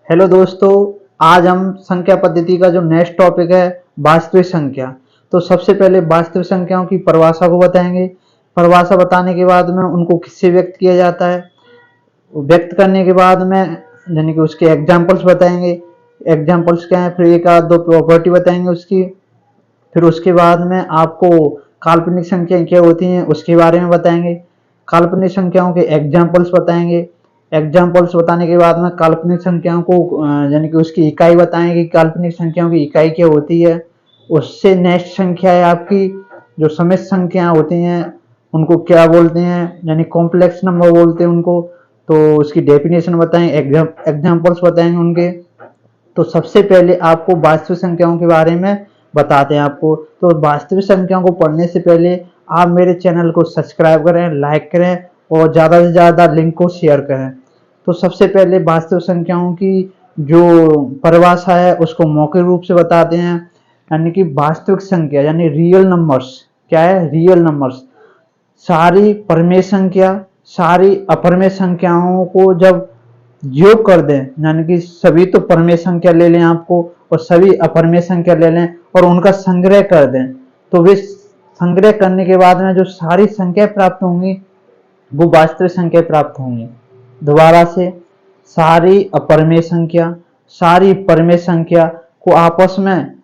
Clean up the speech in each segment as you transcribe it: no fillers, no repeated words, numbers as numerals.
Hello दोस्तों, आज हम संख्या पद्धति का जो नेक्स्ट टॉपिक है वास्तविक संख्या। तो सबसे पहले वास्तविक संख्याओं की परिभाषा को बताएंगे। परिभाषा बताने के बाद में उनको किससे व्यक्त किया जाता है, व्यक्त करने के बाद में यानी कि उसके एग्जाम्पल्स बताएंगे। एग्जाम्पल्स क्या है, फिर एक आध दो प्रॉपर्टी बताएंगे उसकी। फिर उसके बाद में आपको काल्पनिक संख्याएं क्या होती हैं उसके बारे में बताएंगे। काल्पनिक संख्याओं के एग्जाम्पल्स बताएंगे। एग्जाम्पल्स बताने के बाद में काल्पनिक संख्याओं को यानी कि उसकी इकाई बताएंगे कि काल्पनिक संख्याओं की इकाई क्या होती है। उससे नेक्स्ट संख्या है आपकी जो समिश्र संख्याएं होती हैं उनको क्या बोलते हैं, यानी कॉम्प्लेक्स नंबर बोलते हैं उनको। तो उसकी डेफिनेशन बताएंगे, एग्जाम्पल्स बताएंगे उनके। तो सबसे पहले आपको वास्तविक संख्याओं के बारे में बताते हैं आपको। तो वास्तविक संख्याओं को पढ़ने से पहले आप मेरे चैनल को सब्सक्राइब करें, लाइक करें और ज़्यादा से ज़्यादा लिंक को शेयर करें। तो सबसे पहले वास्तविक संख्याओं की जो परिभाषा है उसको मौखिक रूप से बताते हैं। यानी कि वास्तविक संख्या यानी रियल नंबर्स क्या है, रियल नंबर्स सारी परमेय संख्या सारी अपरमेय संख्याओं को जब योग कर दें, यानी कि सभी तो परमेय संख्या ले लें आपको और सभी अपरमेय संख्या ले लें और उनका संग्रह कर दें, तो वे संग्रह करने के बाद में जो सारी संख्या प्राप्त होंगी वो वास्तविक संख्या प्राप्त होंगी। दोबारा से, सारी अपरमेय संख्या सारी परमेय संख्या को आपस में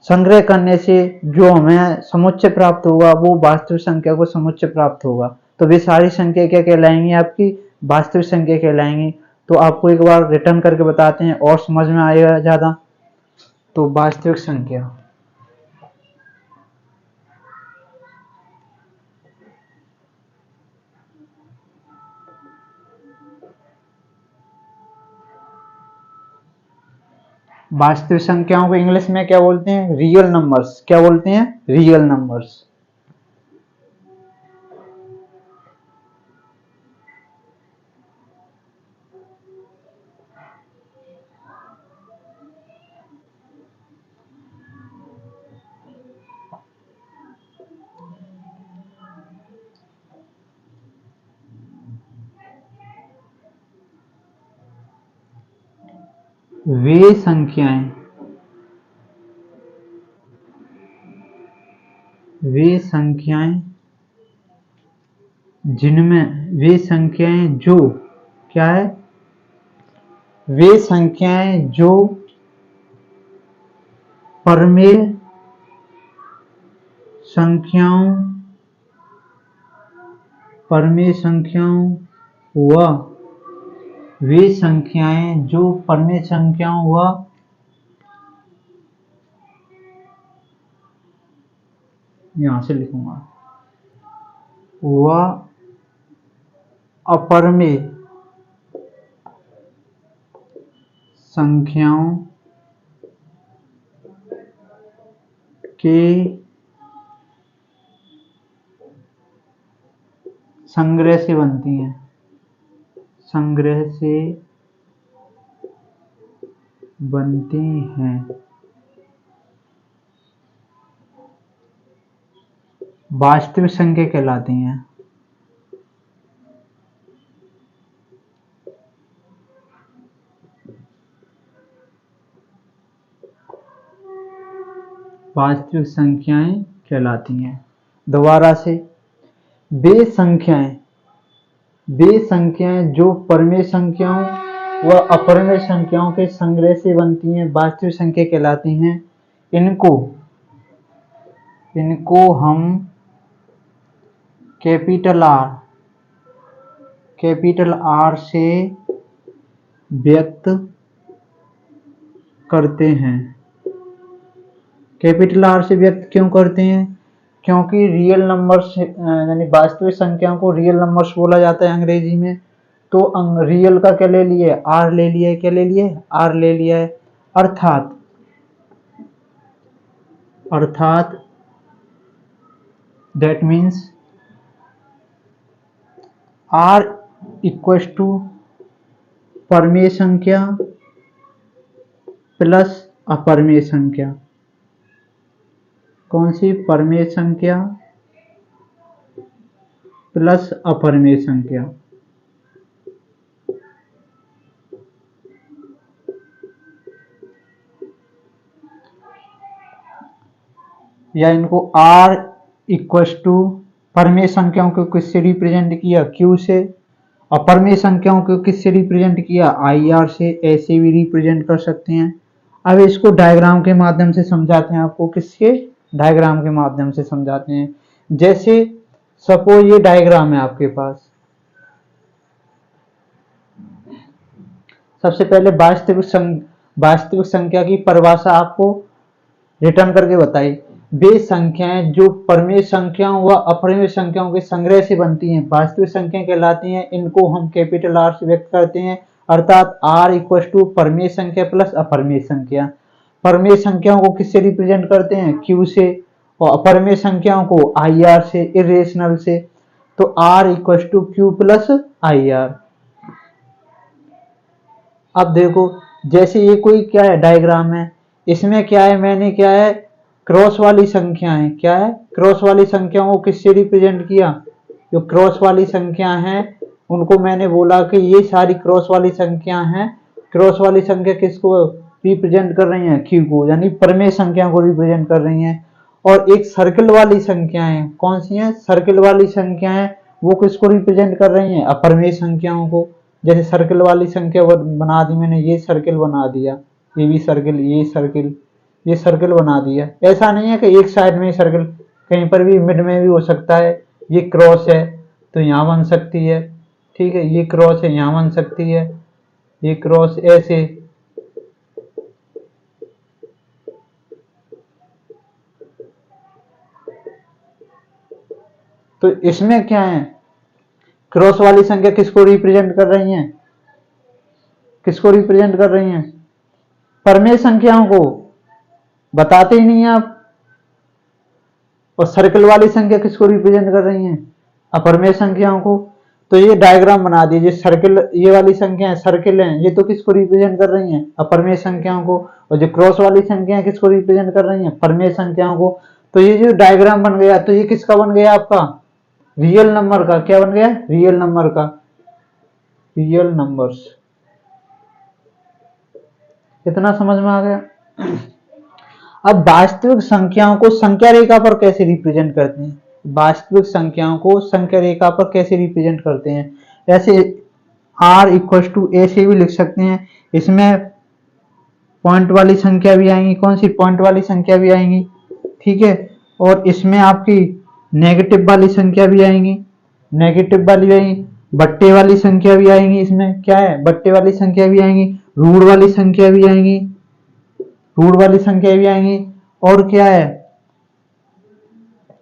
संग्रह करने से जो हमें समुच्चय प्राप्त होगा वो वास्तविक संख्या को समुच्चय प्राप्त होगा। तो वे सारी संख्या क्या कहलाएंगी, आपकी वास्तविक संख्या कहलाएंगी। तो आपको एक बार रिटर्न करके बताते हैं और समझ में आएगा ज्यादा। तो वास्तविक संख्या वास्तविक संख्याओं को इंग्लिश में क्या बोलते हैं, रियल नंबर्स। क्या बोलते हैं, रियल नंबर्स। वे संख्याएं वे संख्याएं जिनमें वे संख्याएं जो क्या है, वे संख्याएं जो परमेय संख्याओं व वे संख्याएं जो परमेय संख्याओं व यहां से लिखूंगा व अपरमेय संख्याओं के संग्रह से बनती हैं, संग्रह से बनती हैं वास्तविक संख्या कहलाती हैं। वास्तविक संख्याएं कहलाती हैं। दोबारा से, वे संख्याएं जो परमेय संख्याओं व अपरमेय संख्याओं के संग्रह से बनती हैं वास्तविक संख्या कहलाती हैं। इनको हम कैपिटल आर से व्यक्त करते हैं। कैपिटल आर से व्यक्त क्यों करते हैं, क्योंकि रियल नंबर्स यानी वास्तविक संख्याओं को रियल नंबर्स बोला जाता है अंग्रेजी में। तो रियल का क्या ले लिए, आर ले लिया है। क्या ले लिए, आर ले लिया है। अर्थात that means R equals to परमेय संख्या प्लस अपरमेय संख्या। कौन सी, परमेय संख्या प्लस अपरमेय संख्या। या इनको R इक्वस टू परमेय संख्याओं को किससे रिप्रेजेंट किया, Q से, और परमेय संख्याओं को किससे रिप्रेजेंट किया, IR से, ऐसे भी रिप्रेजेंट कर सकते हैं। अब इसको डायग्राम के माध्यम से समझाते हैं आपको, किसके डायग्राम के माध्यम से समझाते हैं। जैसे सपोज ये डायग्राम है आपके पास, सबसे पहले वास्तविक संख्या की परिभाषा आपको रिटर्न करके बताई। वे संख्याएं जो परमेय संख्याओं व अपरिमेय संख्याओं के संग्रह से बनती हैं वास्तविक संख्याएं कहलाती हैं। इनको हम कैपिटल R से व्यक्त करते हैं, अर्थात R इक्वस टू परमेय संख्या प्लस अपरिमेय संख्या। परमेय संख्याओं को किससे रिप्रेजेंट करते हैं, Q से, और अपरिमेय संख्याओं को IR से, इरेशनल से। तो R equals to Q plus IR। अब देखो, जैसे ये कोई क्या है डायग्राम है, इसमें क्या है, मैंने क्या है क्रॉस वाली संख्या है, क्या है क्रॉस वाली संख्याओं को किससे रिप्रेजेंट किया, जो क्रॉस वाली संख्या हैं उनको मैंने बोला कि ये सारी क्रॉस वाली संख्या हैं। क्रॉस वाली संख्या किसको रिप्रेजेंट कर रही हैं, Q को, यानी परमेय संख्या को रिप्रेजेंट कर रही हैं। और एक सर्कल वाली संख्याएं कौन सी हैं, सर्कल वाली संख्याएं वो किसको रिप्रेजेंट कर रही हैं, अपरिमेय संख्याओं को। जैसे सर्कल वाली संख्या बना दी मैंने, ये सर्कल बना दिया, ये भी सर्कल, ये सर्कल, ये सर्कल बना दिया। ऐसा नहीं है कि एक साइड में सर्कल, कहीं पर भी मिड में भी हो सकता है। ये क्रॉस है तो यहाँ बन सकती है, ठीक है, ये क्रॉस है यहाँ बन सकती है, ये क्रॉस ऐसे। तो इसमें क्या है, क्रॉस वाली संख्या किसको रिप्रेजेंट कर रही है, किसको रिप्रेजेंट कर रही है, परमेय संख्याओं को, बताते ही नहीं आप। और सर्कल वाली संख्या किसको रिप्रेजेंट कर रही है, अपरिमेय संख्याओं को। तो ये डायग्राम बना दीजिए, सर्कल, ये वाली संख्या सर्कल है, ये तो किसको रिप्रेजेंट कर रही हैं, अपरिमेय संख्याओं को। और जो क्रॉस वाली संख्या किसको रिप्रेजेंट कर रही हैं, परमेय संख्याओं को। तो ये जो डायग्राम बन गया, तो ये किसका बन गया आपका, रियल नंबर का। क्या बन गया, रियल नंबर का, रियल नंबर्स। कितना समझ में आ गया। अब वास्तविक संख्याओं को संख्या रेखा पर कैसे रिप्रेजेंट करते हैं, वास्तविक संख्याओं को संख्या रेखा पर कैसे रिप्रेजेंट करते हैं। ऐसे R इक्वल टू ऐसे भी लिख सकते हैं, इसमें पॉइंट वाली संख्या भी आएंगी, कौन सी, पॉइंट वाली संख्या भी आएंगी, ठीक है। और इसमें आपकी नेगेटिव वाली संख्या भी आएंगी, नेगेटिव वाली आएंगी, बट्टे वाली संख्या भी आएंगी, इसमें क्या है, बट्टे वाली संख्या भी आएंगी, रूट वाली संख्या भी आएंगी, रूट वाली संख्या भी आएंगी। और क्या है,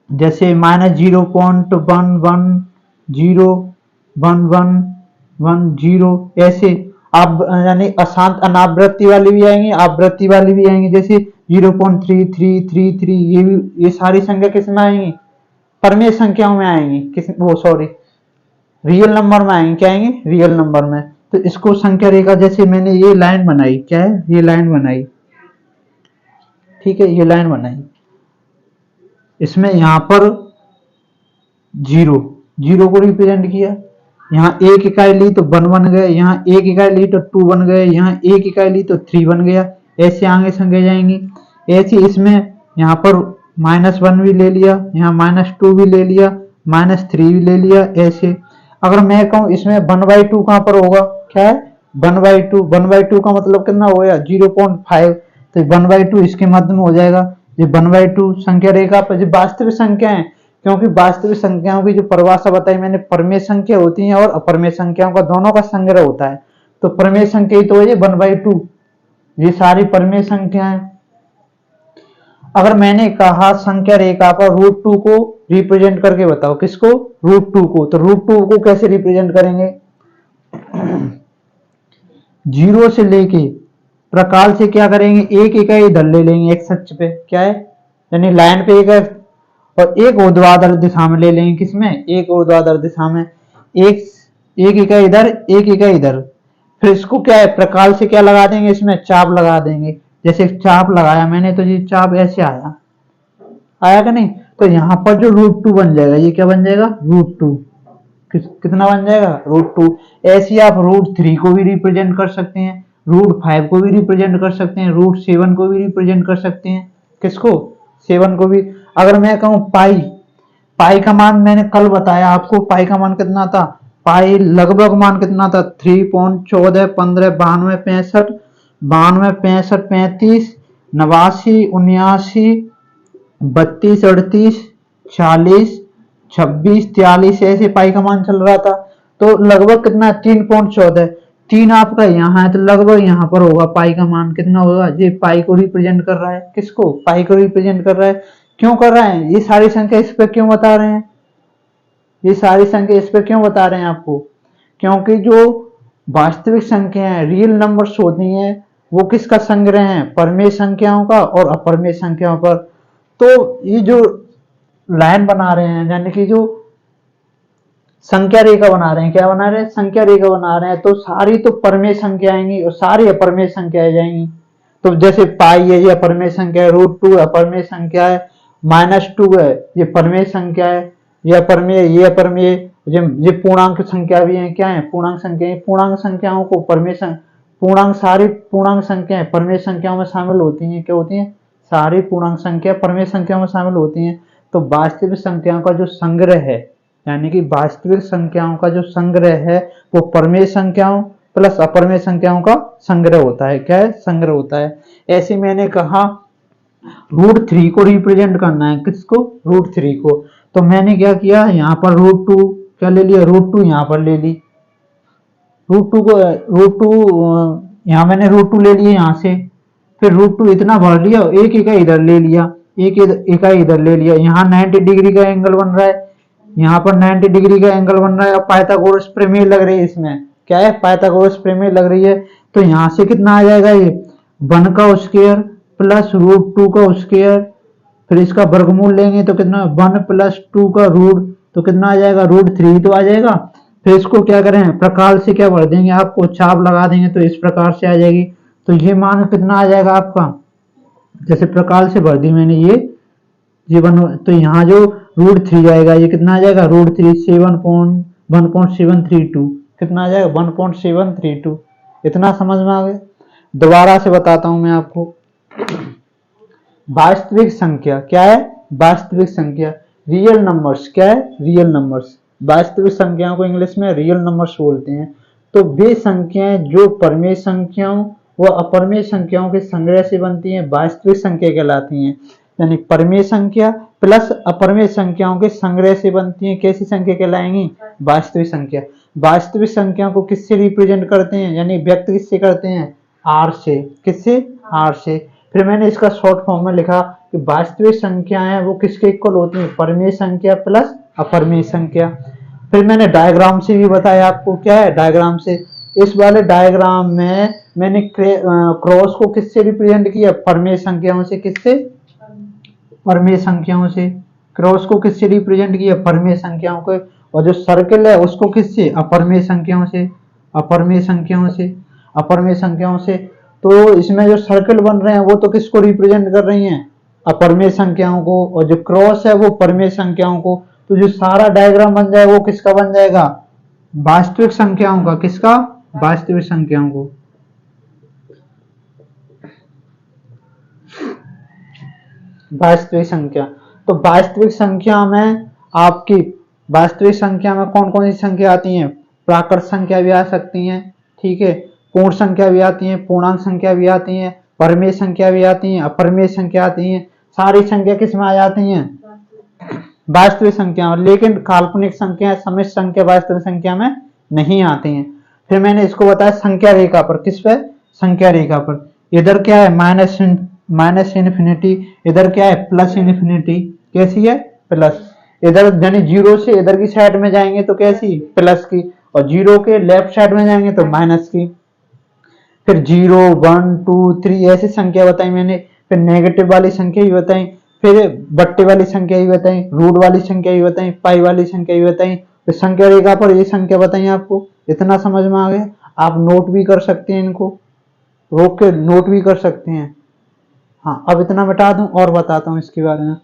जैसे -0.1101110 ऐसे। आप यानी अशांत अनावृत्ति वाली भी आएंगी, आवृत्ति वाली भी आएंगी, जैसे 0.3333, ये भी, ये सारी संख्या किस में आएंगी, परमेय संख्याओं में आएंगी, किस वो सॉरी रियल नंबर में आएंगे, क्या आएंगे, रियल नंबर में। तो इसको संख्या रेखा, जैसे मैंने ये लाइन बनाई, क्या है, ये लाइन बनाई, ठीक है, ये लाइन बनाई, इसमें यहां पर जीरो, जीरो को रिप्रेजेंट किया, यहाँ एक इकाई ली तो 1 बन गया, यहाँ एक इकाई ली तो 2 बन गए, यहाँ एक इकाई ली तो 3 बन गया। ऐसे आगे संख्या जाएंगी। ऐसे इसमें यहाँ पर -1 भी ले लिया, यहाँ -2 भी ले लिया, -3 भी ले लिया, ऐसे। अगर मैं कहूँ इसमें 1/2 कहाँ पर होगा, क्या है, 1/2, 1/2 का मतलब कितना हो गया, 0.5। तो 1/2 इसके मध्य में हो जाएगा। ये 1/2 संख्या रेखा पर जो वास्तविक संख्या है, क्योंकि वास्तविक संख्याओं की जो परिभाषा बताई मैंने, परमेय संख्या होती है और अपरिमेय संख्याओं का दोनों का संग्रह होता है। तो परमेय संख्या ही तो है ये 1/2, ये सारी परमेय संख्या है। अगर मैंने कहा संख्या रेखा पर √2 को रिप्रेजेंट करके बताओ, किसको, √2 को, तो √2 को कैसे रिप्रेजेंट करेंगे, 0 से लेके प्रकाल से क्या करेंगे, एक इकाई इधर ले लेंगे एक अक्ष पे, क्या है, यानी लाइन पे एक, और एक ऊर्ध्वाधर दिशा में ले लेंगे, किसमें, एक ऊर्ध्वाधर दिशा में, एक इकाई इधर, एक इकाई इधर। फिर इसको क्या है, प्रकाल से क्या लगा देंगे, इसमें चाप लगा देंगे। जैसे चाप लगाया मैंने तो ये चाप ऐसे आया, आया कि नहीं। तो यहाँ पर जो √2 बन जाएगा, ये क्या बन जाएगा, √2, कितना बन जाएगा, √2। ऐसे आप √3 को भी रिप्रेजेंट कर सकते हैं, √5 को भी रिप्रेजेंट कर सकते हैं, √7 को भी रिप्रेजेंट कर सकते हैं, किसको, 7 को भी। अगर मैं कहूँ पाई, पाई का मान मैंने कल बताया आपको, पाई का मान कितना था, पाई लगभग मान कितना था, 3.14 15 92 65 92 65 35 89 79 32 38 40 26 43 ऐसे पाई का मान चल रहा था। तो लगभग कितना, 3.14, तीन आपका यहाँ है तो लगभग यहाँ पर होगा पाई का मान कितना होगा, ये पाई को रिप्रेजेंट कर रहा है, किसको, पाई को रिप्रेजेंट कर रहा है। क्यों कर रहा है, ये सारी संख्या इस पे क्यों बता रहे हैं, ये सारी संख्या इस पे क्यों बता रहे हैं आपको, क्योंकि जो वास्तविक संख्या है, रियल नंबर्स होती हैं, वो किसका संग्रह है, परमेय संख्याओं का और अपरमेय संख्याओं पर। तो ये जो लाइन बना रहे हैं, यानी कि जो संख्या रेखा बना रहे हैं, क्या बना रहे हैं, संख्या रेखा बना रहे हैं, तो सारी तो परमेय संख्या आएंगी और सारी अपरमेय संख्या आ जाएंगी। तो जैसे पाई है, ये अपरमेय संख्या है, √2 अपरमेय संख्या है, -2 है, ये परमेय संख्या है, ये अपरमेय, ये अपरमेय, ये पूर्णांक संख्या भी है, क्या है, पूर्णांक संख्या है। पूर्णांक संख्याओं को परमेय पूर्णांक, सारी पूर्णांक संख्याएं परमेय संख्याओं में शामिल होती हैं, क्या होती हैं, सारी पूर्णांक संख्या परमेय संख्याओं में शामिल होती हैं। तो वास्तविक संख्याओं का जो संग्रह है, यानी कि वास्तविक संख्याओं का जो संग्रह है, वो परमेय संख्याओं प्लस अपरमेय संख्याओं का संग्रह होता है, क्या है, संग्रह होता है। ऐसे मैंने कहा √3 को रिप्रेजेंट करना है, किसको, √3 को, तो मैंने क्या किया, यहाँ पर √2 क्या ले लिया, √2 यहाँ पर ले ली, √2 को, √2 यहाँ मैंने √2 ले लिया यहाँ से, फिर √2 इतना भर लिया, एक इकाई इधर ले लिया, एक इकाई इधर ले लिया, यहाँ 90 डिग्री का एंगल बन रहा है, यहाँ पर 90 डिग्री का एंगल बन रहा है। अब पाइथागोरस प्रमेय लग रही है, इसमें क्या है, पाइथागोरस प्रमेय लग रही है। तो यहाँ से कितना आ जाएगा, ये 1 का स्क्वायर प्लस √2 का स्क्वायर, फिर इसका वर्गमूल लेंगे तो कितना, 1 + 2 का रूट, तो कितना आ जाएगा, √3 तो आ जाएगा। फिर इसको क्या करें, प्रकार से क्या भर देंगे, आपको चाप लगा देंगे तो इस प्रकार से आ जाएगी। तो ये मान कितना आ जाएगा आपका, जैसे प्रकार से भर दी मैंने, ये बन, तो यहाँ जो √3 आएगा, ये कितना आ जाएगा, √3 1.732, कितना आ जाएगा, 1.732। इतना समझ में आ गया। दोबारा से बताता हूं मैं आपको, वास्तविक संख्या क्या है, वास्तविक संख्या, रियल नंबर्स क्या है, रियल नंबर्स, वास्तविक संख्याओं को इंग्लिश में रियल नंबर्स बोलते हैं। तो वे संख्याएं जो परमेय संख्याओं व अपरमेय संख्याओं के संग्रह से बनती हैं, वास्तविक संख्या कहलाती हैं। यानी परमेय संख्या प्लस अपरमेय संख्याओं के संग्रह से बनती हैं, कैसी संख्या कहलाएंगी, वास्तविक संख्या। वास्तविक संख्या को किससे रिप्रेजेंट करते हैं, यानी व्यक्त किससे करते हैं, आर से, किससे, आर से। फिर मैंने इसका शॉर्ट फॉर्म में लिखा कि वास्तविक संख्याएं वो किसके इक्वल होती हैं, परमेय संख्या प्लस अपरमेय संख्या। फिर मैंने डायग्राम से भी बताया आपको, क्या है, डायग्राम से। इस वाले डायग्राम में मैंने क्रॉस को किससे रिप्रेजेंट किया, परमेय संख्याओं से, किससे, परमेय संख्याओं से। क्रॉस को किससे रिप्रेजेंट किया, परमेय संख्याओं को, और जो सर्कल है उसको किससे, अपरमेय संख्याओं से, अपरमेय संख्याओं से, अपरमेय संख्याओं से। तो इसमें जो सर्कल बन रहे हैं वो तो किसको रिप्रेजेंट कर रही हैं, अपरमेय संख्याओं को, और जो क्रॉस है वो परमेय संख्याओं को। तो जो सारा डायग्राम बन जाएगा वो किसका बन जाएगा, वास्तविक संख्याओं का, किसका, वास्तविक संख्याओं को। वास्तविक संख्या, तो वास्तविक संख्या में आपकी, वास्तविक संख्या में कौन कौन सी संख्या आती हैं, प्राकृत संख्या भी आ सकती हैं, ठीक है, पूर्ण संख्या भी आती है, पूर्णांक संख्या भी आती है, परमेय संख्या भी आती है, अपरमेय संख्या आती है। सारी संख्या किस में आ जाती हैं, वास्तविक संख्या। लेकिन काल्पनिक संख्या, समिश्र संख्या वास्तविक संख्या में नहीं आती हैं। फिर मैंने इसको बताया संख्या रेखा पर, किस पे, संख्या रेखा पर। इधर क्या है, माइनस इन्फिनिटी, इधर क्या है, प्लस इन्फिनिटी, कैसी है, प्लस। इधर यानी जीरो से इधर की साइड में जाएंगे तो कैसी, प्लस की, और जीरो के लेफ्ट साइड में जाएंगे तो माइनस की। फिर 0 1 2 3 ऐसी संख्या बताई मैंने। फिर नेगेटिव वाली संख्या भी बताई, फिर बट्टे वाली संख्या भी बताई, रूट वाली संख्या भी बताई, पाई वाली संख्या भी बताई। फिर संख्या रेखा पर ये संख्या बताई आपको। इतना समझ में आ गया। आप नोट भी कर सकते हैं, इनको रोक के नोट भी कर सकते हैं। हाँ, अब इतना बता दूं और बताता हूँ इसके बारे में।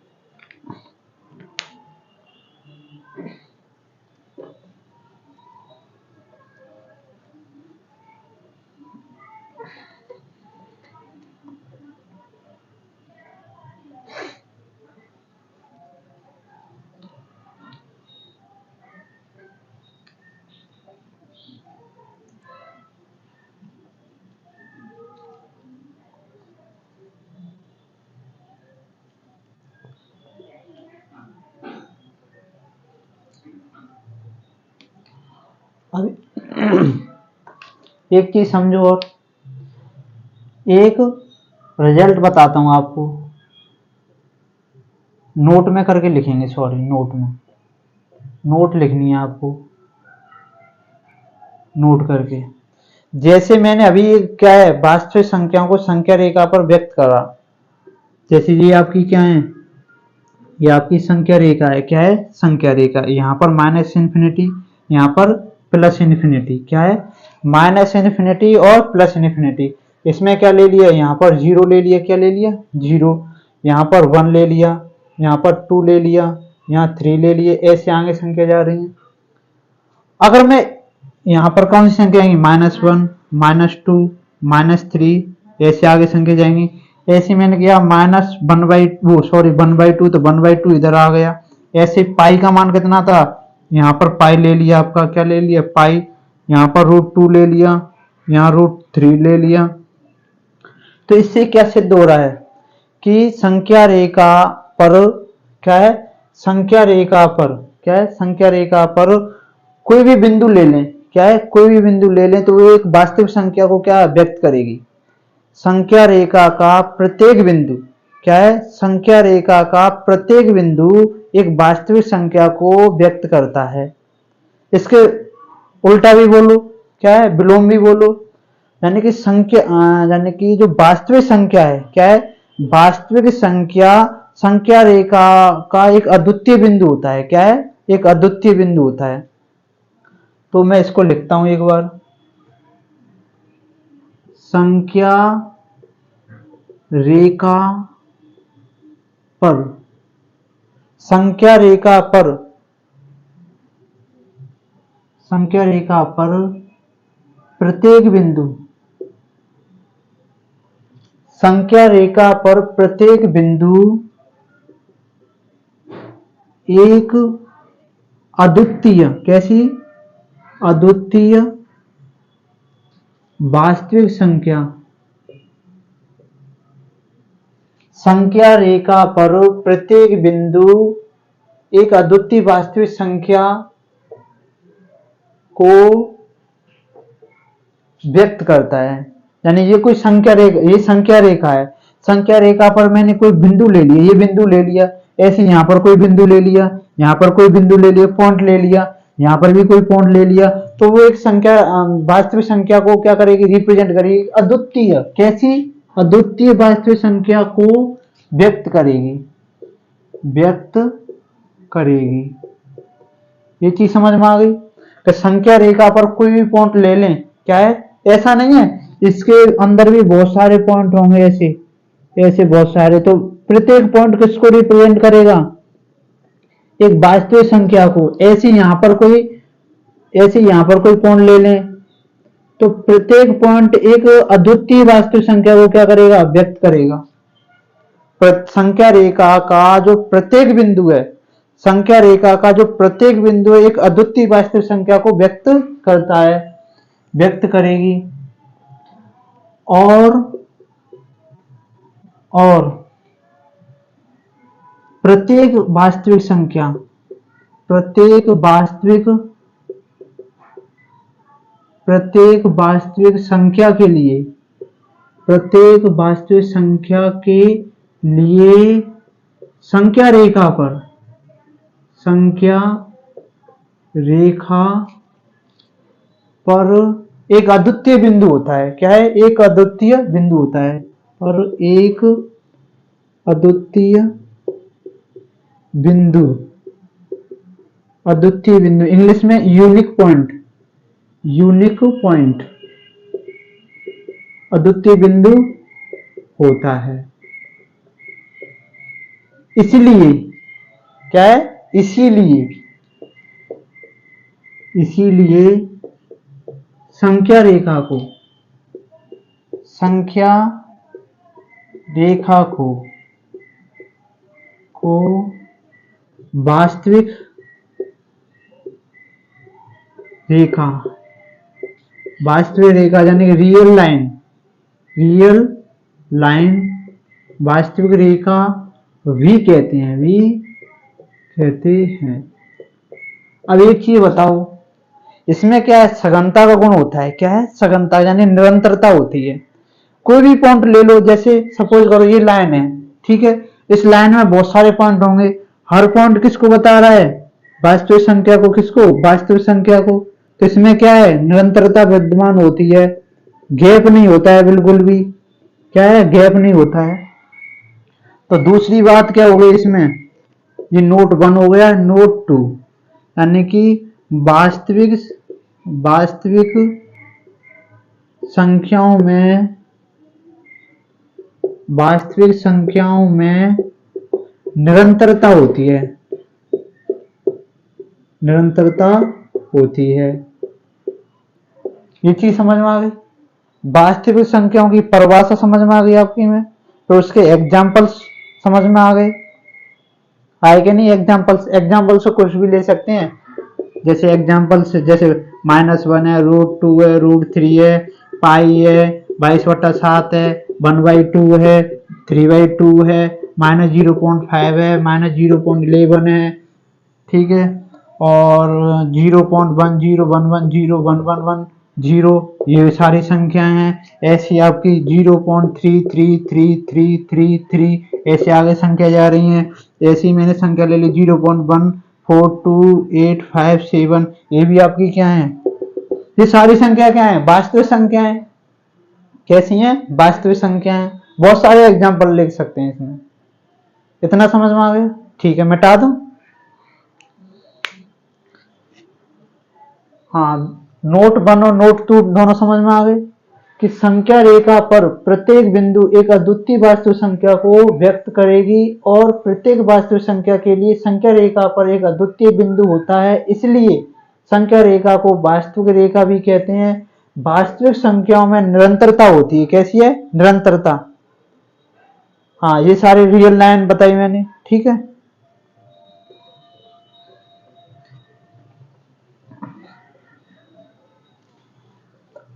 एक चीज समझो, और एक रिजल्ट बताता हूं आपको, नोट में करके लिखेंगे, सॉरी नोट में, नोट लिखनी है आपको, नोट करके। जैसे मैंने अभी क्या है, वास्तविक संख्याओं को संख्या रेखा पर व्यक्त करा, जैसे ये आपकी क्या है, ये आपकी संख्या रेखा है, क्या है, संख्या रेखा, यहाँ पर माइनस इन्फिनिटी, यहाँ पर प्लस इन्फिनिटी, क्या है, माइनस इन्फिनिटी और प्लस इन्फिनिटी। इसमें क्या ले लिया, यहाँ पर जीरो ले लिया, क्या ले लिया, जीरो, यहाँ पर वन ले लिया, यहाँ पर टू ले लिया, यहाँ थ्री ले लिए, ऐसे आगे संख्या जा रही है। अगर मैं यहाँ पर कौन सी संख्या आएंगी, minus one, minus two, minus three, ऐसे आगे संख्या जाएंगी। ऐसे मैंने किया माइनस वन बाई वो सॉरी वन बाई टू, तो वन बाई टू इधर आ गया। ऐसे पाई का मान कितना था, यहाँ पर पाई ले लिया, आपका क्या ले लिया, पाई, यहाँ पर रूट टू ले लिया, यहाँ रूट थ्री ले लिया। तो इससे क्या सिद्ध हो रहा है कि संख्या रेखा पर क्या है, संख्या रेखा पर क्या है, संख्या रेखा पर कोई भी बिंदु ले लें, क्या है, कोई भी बिंदु ले लें तो वो एक वास्तविक संख्या को क्या व्यक्त करेगी। संख्या रेखा का प्रत्येक बिंदु क्या है, संख्या रेखा का प्रत्येक बिंदु एक वास्तविक संख्या को व्यक्त करता है। इसके उल्टा भी बोलो, क्या है, विलोम भी बोलो, यानी कि संख्या, यानी कि जो वास्तविक संख्या है, क्या है, वास्तविक संख्या संख्या रेखा का एक अद्वितीय बिंदु होता है, क्या है, एक अद्वितीय बिंदु होता है। तो मैं इसको लिखता हूं एक बार, संख्या रेखा पर, संख्या रेखा पर, संख्या रेखा पर प्रत्येक बिंदु, संख्या रेखा पर प्रत्येक बिंदु एक अद्वितीय, कैसी, अद्वितीय वास्तविक संख्या, संख्या रेखा पर प्रत्येक बिंदु एक अद्वितीय वास्तविक संख्या को व्यक्त करता है। यानी ये कोई संख्या रेखा, ये संख्या रेखा है, संख्या रेखा पर मैंने कोई बिंदु ले लिया, ये बिंदु ले लिया, ऐसे यहाँ पर कोई बिंदु ले लिया, यहाँ पर कोई बिंदु ले लिया, पॉइंट ले लिया, यहाँ पर भी कोई पॉइंट ले लिया, तो वो एक संख्या वास्तविक संख्या को क्या करेगी, रिप्रेजेंट करेगी, अद्वितीय, कैसी, अद्वितीय वास्तविक संख्या को व्यक्त करेगी, व्यक्त करेगी। ये चीज समझ में आ गई कि संख्या रेखा पर कोई भी पॉइंट ले लें, क्या है, ऐसा नहीं है, इसके अंदर भी बहुत सारे पॉइंट होंगे, ऐसे ऐसे बहुत सारे, तो प्रत्येक पॉइंट किसको रिप्रेजेंट करेगा, एक वास्तविक संख्या को। ऐसे यहाँ पर कोई, ऐसे यहाँ पर कोई पॉइंट ले लें तो प्रत्येक पॉइंट एक अद्वितीय वास्तविक संख्या को क्या करेगा, व्यक्त करेगा। संख्या रेखा का जो प्रत्येक बिंदु है, संख्या रेखा का जो प्रत्येक बिंदु एक अद्वितीय वास्तविक संख्या को व्यक्त करता है, व्यक्त करेगी। और प्रत्येक वास्तविक संख्या, प्रत्येक वास्तविक संख्या के लिए, प्रत्येक वास्तविक संख्या के लिए संख्या रेखा पर, संख्या रेखा पर एक अद्वितीय बिंदु होता है, क्या है, एक अद्वितीय बिंदु होता है, और एक अद्वितीय बिंदु, अद्वितीय बिंदु इंग्लिश में यूनिक पॉइंट, यूनिक पॉइंट अद्वितीय बिंदु होता है। इसलिए क्या है, इसीलिए संख्या रेखा को, संख्या रेखा को वास्तविक रेखा, वास्तविक रेखा यानी कि रियल लाइन वास्तविक रेखा भी कहते हैं, अब एक चीज बताओ, इसमें क्या है, सघनता का गुण होता है। क्या है, सघनता यानी निरंतरता होती है। कोई भी पॉइंट ले लो, जैसे सपोज करो ये लाइन है, ठीक है, इस लाइन में बहुत सारे पॉइंट होंगे, हर पॉइंट किसको बता रहा है, वास्तविक संख्या को। किसको, वास्तविक संख्या को। तो इसमें क्या है, निरंतरता विद्यमान होती है, गैप नहीं होता है बिल्कुल भी। क्या है, गैप नहीं होता है। तो दूसरी बात क्या हो गई इसमें, ये नोट 1 हो गया। नोट 2 यानी कि वास्तविक वास्तविक संख्याओं में वास्तविक संख्याओं में निरंतरता होती है, निरंतरता होती है। ये चीज समझ में आ गई। वास्तविक संख्याओं की परिभाषा समझ में आ गई आपकी में, तो उसके एग्जाम्पल्स समझ में आ गए। आए कि नहीं, एग्जाम्पल्स, एग्जाम्पल से कुछ भी ले सकते हैं। जैसे एग्जाम्पल्स, जैसे -1 है, √2 है, √3 है, पाई है, 22/7 है, 1/2 है, 3/2 है, -0.5 है, -0.11 है, ठीक है, और 0.10110111 ये सारी संख्याएं हैं। ऐसी आपकी 0.333333 ऐसे आगे संख्या जा रही हैं। ऐसी मैंने संख्या ले ली 0.142857, ये भी आपकी क्या है, ये सारी संख्या क्या है, वास्तविक संख्या है। कैसी हैं, वास्तविक संख्या है। बहुत सारे एग्जाम्पल लिख सकते हैं इसमें। इतना समझ में आ गया, ठीक है, मिटा दूं। हाँ, नोट 1 और नोट 2 दोनों समझ में आ गए कि संख्या रेखा पर प्रत्येक बिंदु एक अद्वितीय वास्तविक संख्या को व्यक्त करेगी, और प्रत्येक वास्तविक संख्या के लिए संख्या रेखा पर एक अद्वितीय बिंदु होता है, इसलिए संख्या रेखा को वास्तविक रेखा भी कहते हैं। वास्तविक संख्याओं में निरंतरता होती है। कैसी है, निरंतरता। हाँ, ये सारी रियल लाइन बताई मैंने, ठीक है।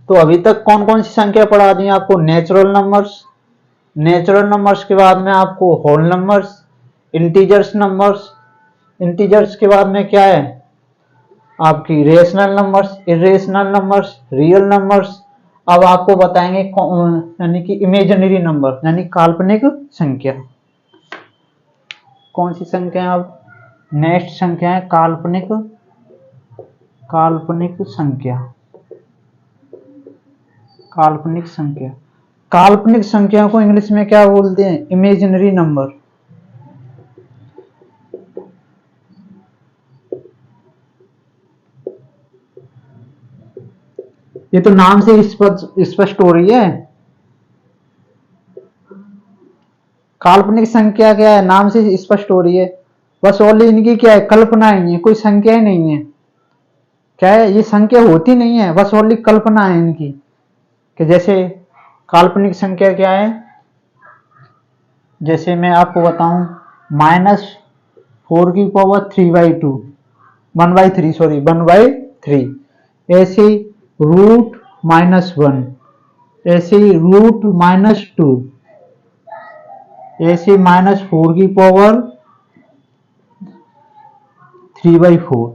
तो अभी तक कौन कौन सी संख्या पढ़ा दी आपको, नेचुरल नंबर्स, नेचुरल नंबर्स के बाद में आपको whole numbers, integers numbers, integers के बाद में क्या है आपकी rational numbers, irrational numbers, real numbers. अब आपको बताएंगे यानी कि इमेजिनरी नंबर यानी काल्पनिक संख्या। कौन सी संख्या है, अब नेक्स्ट संख्या है काल्पनिक, काल्पनिक संख्या, काल्पनिक संख्या। काल्पनिक संख्या को इंग्लिश में क्या बोलते हैं, इमेजिनरी नंबर। ये तो नाम से स्पष्ट हो रही है। काल्पनिक संख्या क्या है, नाम से स्पष्ट हो रही है। बस ओनली इनकी क्या है, कल्पना ही है, कोई संख्या ही नहीं है। क्या है, ये संख्या होती नहीं है, बस ओनली कल्पना है इनकी। कि जैसे काल्पनिक संख्या क्या है, जैसे मैं आपको बताऊं -4⁵ 1/3 ऐसे √-1, ऐसे √-2, ऐसे -4⁵3/4।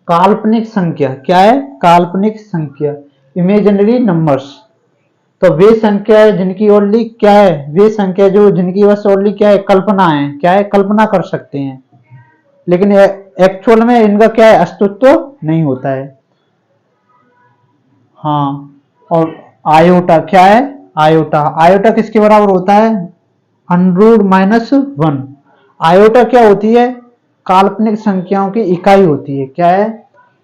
काल्पनिक संख्या क्या है, काल्पनिक संख्या, इमेजिनरी नंबर्स। तो वे संख्या है जिनकी ओनली क्या है, वे संख्या जो जिनकी बस ओनली क्या है, कल्पना है। क्या है, कल्पना कर सकते हैं, लेकिन एक्चुअल में इनका क्या है, अस्तित्व नहीं होता है। हाँ, और आयोटा क्या है, आयोटा, आयोटा किसके बराबर होता है, √-1। आयोटा क्या होती है, काल्पनिक संख्याओं की इकाई होती है। क्या है,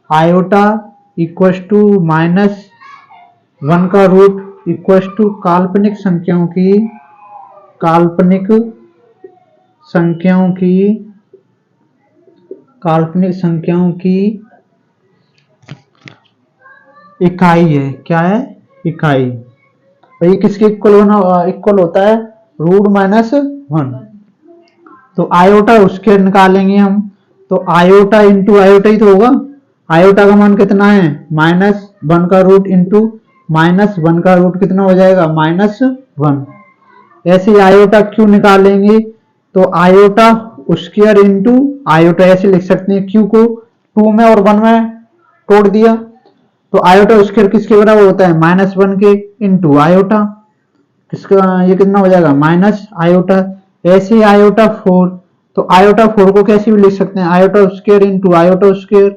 आयोटा इक्वल्स टू -1 का रूट इक्वल्स टू काल्पनिक संख्याओं की, काल्पनिक संख्याओं की, काल्पनिक संख्याओं की इकाई है। क्या है, इकाई। और ये किसके इक्वल होता है, √-1। तो आयोटा उसके निकालेंगे हम, तो आयोटा इंटू आयोटा ही तो होगा। आयोटा का मान कितना है, -1 का रूट इंटू -1 का रूट कितना हो जाएगा, -1। ऐसे आयोटा क्यों निकालेंगे, तो आयोटा स्क्वायर इंटू आयोटा ऐसे लिख सकते हैं। क्यू को 2 में और 1 में तोड़ दिया तो आयोटा स्क्वायर किसके बराबर होता है, -1 के इंटू आयोटा, किसका ये कितना हो जाएगा माइनस आयोटा। ऐसे आयोटा 4, तो आयोटा 4 को कैसे भी लिख सकते हैं, iota square into iota square,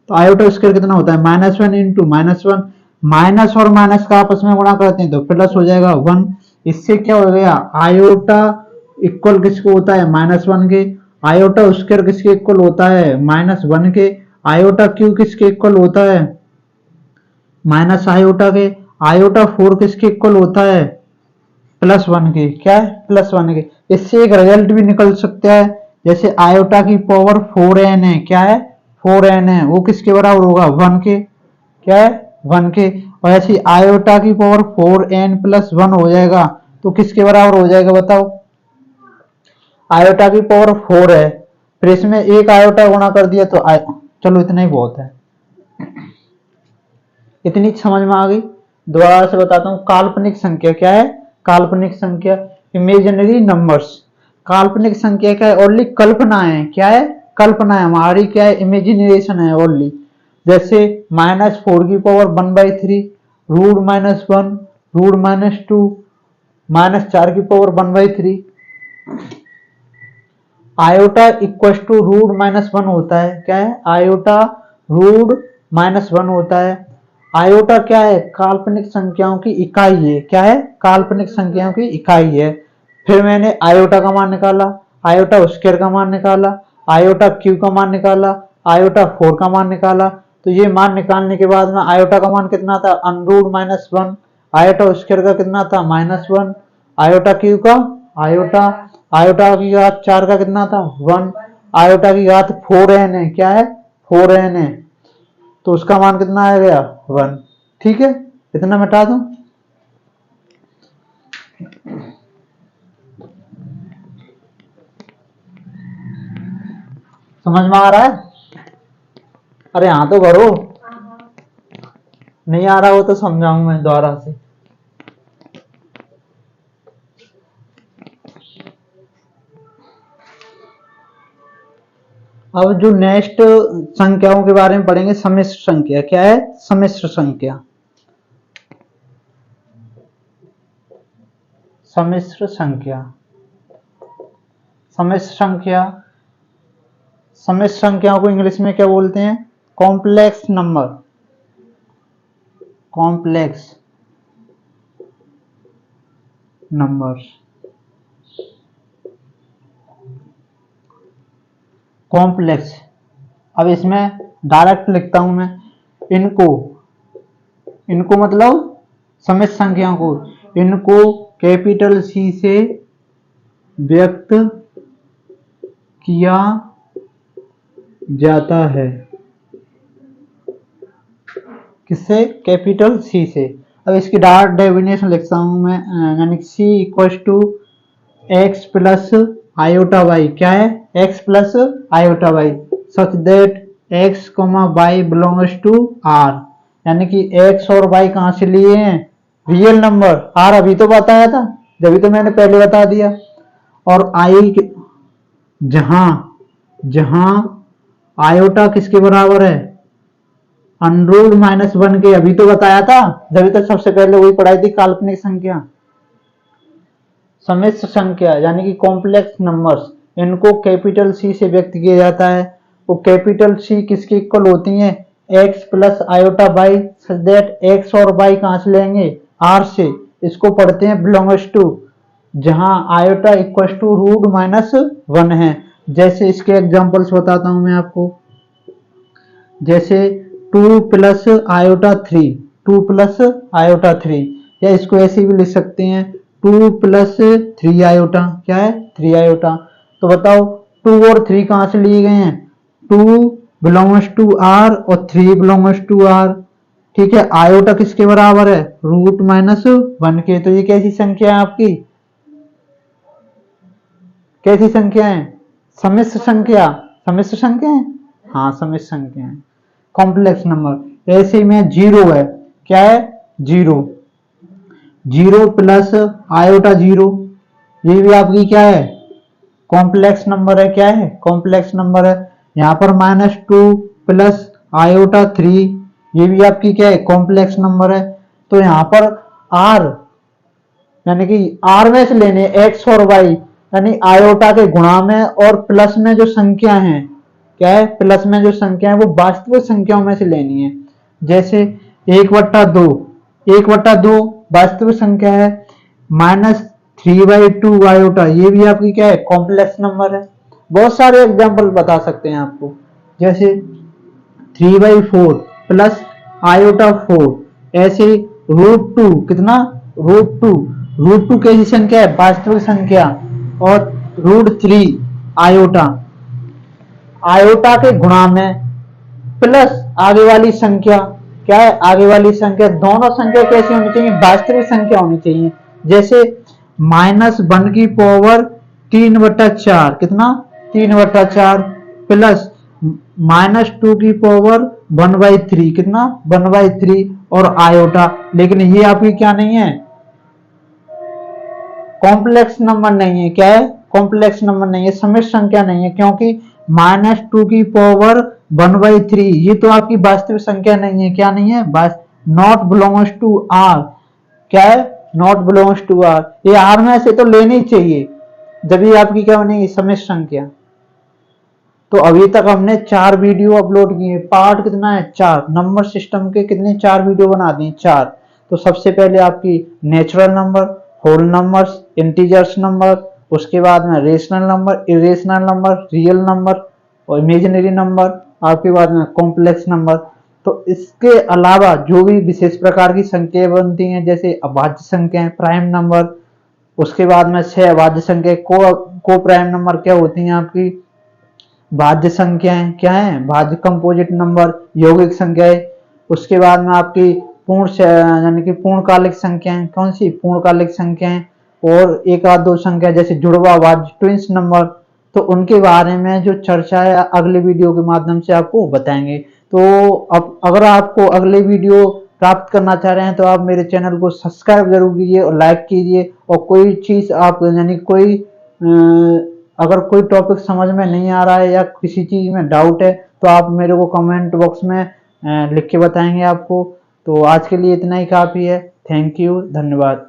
तो आयोटा स्क्वायर कितना होता है -1 इंटू -1, माइनस और माइनस का आपस में गुणा करते हैं तो प्लस हो जाएगा 1। इससे क्या हो गया, आयोटा इक्वल किसको होता है -1 के, आयोटा स्क्वायर किसके इक्वल होता है -1 के, आयोटा क्यू किसके इक्वल होता है माइनस आयोटा के, आयोटा 4 किसके इक्वल होता है +1 के, क्या है +1 के। इससे एक रिजल्ट भी निकल सकता है, जैसे आयोटा की पावर 4n है, क्या है 4n है, वो किसके बराबर होगा 1 के, क्या है 1 के। और ऐसी आयोटा की पावर 4n + 1 हो जाएगा तो किसके बराबर हो जाएगा बताओ, आयोटा की पावर 4 है, फिर इसमें एक आयोटा गुणा कर दिया तो चलो इतना ही बहुत है, इतनी समझ में आ गई। दोबारा से बताता हूँ, काल्पनिक संख्या क्या है, काल्पनिक संख्या इमेजिनरी नंबर्स, काल्पनिक संख्या क्या है ओनली कल्पना है, क्या है कल्पना है हमारी, क्या है इमेजिनेशन है ओनली। जैसे -4 की पावर 1/3, √-1, √-2, -4 की पावर 1/3, आयोटा इक्वल टू √-1 होता है, क्या है आयोटा √-1 होता है। आयोटा क्या है, काल्पनिक संख्याओं की इकाई है, क्या है काल्पनिक संख्याओं की इकाई है। फिर मैंने आयोटा का मान निकाला, आयोटा स्क्वायर का मान निकाला, आयोटा क्यू का मान निकाला, आयोटा 4 का मान निकाला, तो ये मान निकालने के बाद में आयोटा का मान कितना था √-1, आयोटा स्क्वायर का कितना था -1, आयोटा क्यू का आयोटा आयोटा की घात 4 का कितना था 1, आयोटा की घात 4n है, क्या है 4n है, तो उसका मान कितना आ गया 1। ठीक है, इतना मिटा दूं, समझ में आ रहा है, अरे हाँ तो भरो, नहीं आ रहा हो तो समझाऊं मैं दोबारा से। अब जो नेक्स्ट संख्याओं के बारे में पढ़ेंगे, सम्मिश्र संख्या, क्या है सम्मिश्र संख्या, सम्मिश्र संख्या, सम्मिश्र संख्या, सम्मिश्र संख्याओं को इंग्लिश में क्या बोलते हैं, complex number, complex numbers, complex. अब इसमें डायरेक्ट लिखता हूं मैं, इनको इनको मतलब सम्मिश्र संख्याओं को, इनको कैपिटल सी से व्यक्त किया जाता है, किससे कैपिटल सी से। अब इसकी डायरेक्ट डेफिनेशन लिखता हूं मैं, यानी C equal to x plus iota y, क्या है x plus iota y, such that x, y belongs to r, यानी कि x और y कहां से लिए हैं रियल नंबर, r अभी तो बताया था, जब तो मैंने पहले बता दिया, और i जहां जहां आयोटा किसके बराबर है √-1 के, अभी तो बताया था, जब तो सबसे पहले वही पढ़ाई थी काल्पनिक संख्या। सम्मिश्र संख्या यानी कि कॉम्प्लेक्स नंबर्स, इनको कैपिटल सी से व्यक्त किया जाता है, वो कैपिटल सी किसके इक्वल होती हैं x plus iota by, such that x और y कहां से लेंगे r से, इसको पढ़ते हैं बिलोंग्स टू, जहां आयोटा इक्वल टू √-1 है। जैसे इसके एग्जांपल्स बताता हूं मैं आपको, जैसे 2 प्लस आयोटा 3, 2 प्लस आयोटा 3, या इसको ऐसे भी लिख सकते हैं 2 प्लस 3 आयोटा, क्या है 3 आयोटा। तो बताओ 2 और 3 कहां से लिए गए हैं, 2 बिलोंग्स टू r और 3 बिलोंग्स टू r, ठीक है। आयोटा किसके बराबर है √-1 के, तो ये कैसी संख्या है आपकी, कैसी संख्या है सम्मिश्र संख्या, सम्मिश्र संख्या है, हाँ सम्मिश्र संख्या है, कॉम्प्लेक्स नंबर। ऐसे में 0 है, क्या है 0, 0 प्लस आयोटा 0, ये भी आपकी क्या है कॉम्प्लेक्स नंबर है, क्या है कॉम्प्लेक्स नंबर है। यहाँ पर -2 प्लस आयोटा 3, ये भी आपकी क्या है, कॉम्प्लेक्स नंबर है। तो यहाँ पर आर यानी कि आर में से लेने एक्स और वाई यानी आयोटा के गुणा में और प्लस में जो संख्या है, क्या है, प्लस में जो संख्या है वो वास्तविक संख्याओं में से लेनी है। जैसे 1/2, 1/2 वास्तविक संख्या है, -3/2 आयोटा ये भी आपकी क्या है, कॉम्प्लेक्स नंबर है। बहुत सारे एग्जाम्पल बता सकते हैं आपको, जैसे 3/4 प्लस आयोटा 4, ऐसे √2 कितना, √2, √2 कैसी संख्या है, वास्तविक संख्या, और √3 आयोटा, आयोटा के गुणा में प्लस आगे वाली संख्या, क्या है, आगे वाली संख्या, दोनों संख्या कैसी होनी चाहिए, वास्तविक संख्या होनी चाहिए। जैसे -1 3/4 कितना, 3/4 प्लस -2 कितना, 1/3 और आयोटा। लेकिन ये आपकी क्या नहीं है, कॉम्प्लेक्स नंबर नहीं है, क्या है, कॉम्प्लेक्स नंबर नहीं है, समिश्र संख्या नहीं है, क्योंकि -2 1/3 ये तो आपकी वास्तविक संख्या नहीं है, क्या नहीं है, नॉट बिलोंग्स टू आर, क्या है, नॉट बिलोंग्स टू आर, ये आर में से तो लेनी चाहिए, जब ये आपकी क्या बनेगी, समिश्र संख्या। तो अभी तक हमने 4 वीडियो अपलोड किए, पार्ट कितना है, 4, नंबर सिस्टम के कितने, 4 वीडियो बना दिए, 4। तो सबसे पहले आपकी natural number, whole numbers, integers number, उसके बाद में rational number, irrational number, real number और इमेजिनरी नंबर, आपके बाद में कॉम्प्लेक्स नंबर। तो इसके अलावा जो भी विशेष प्रकार की संख्याएं बनती हैं, जैसे अभाज्य संख्याएं, प्राइम नंबर, उसके बाद में 6 अभाज्य संख्या, को प्राइम नंबर क्या होती हैं आपकी, भाज्य संख्याएं, क्या है, भाज्य कंपोजिट नंबर, यौगिक संख्याएं। उसके बाद में आपकी यानी कि पूर्णकालिक संख्याएं, कौन सी, पूर्णकालिक संख्याएं, और एक आध दो संख्या जैसे जुड़वा भाज्य, ट्विंस नंबर। तो उनके बारे में जो चर्चा है अगले वीडियो के माध्यम से आपको बताएंगे। तो अब अगर आपको अगले वीडियो प्राप्त करना चाह रहे हैं तो आप मेरे चैनल को सब्सक्राइब जरूर कीजिए और लाइक कीजिए। और कोई चीज आप यानी कोई अगर कोई टॉपिक समझ में नहीं आ रहा है या किसी चीज में डाउट है तो आप मेरे को कमेंट बॉक्स में लिख के बताएंगे आपको। तो आज के लिए इतना ही काफी है। थैंक यू, धन्यवाद।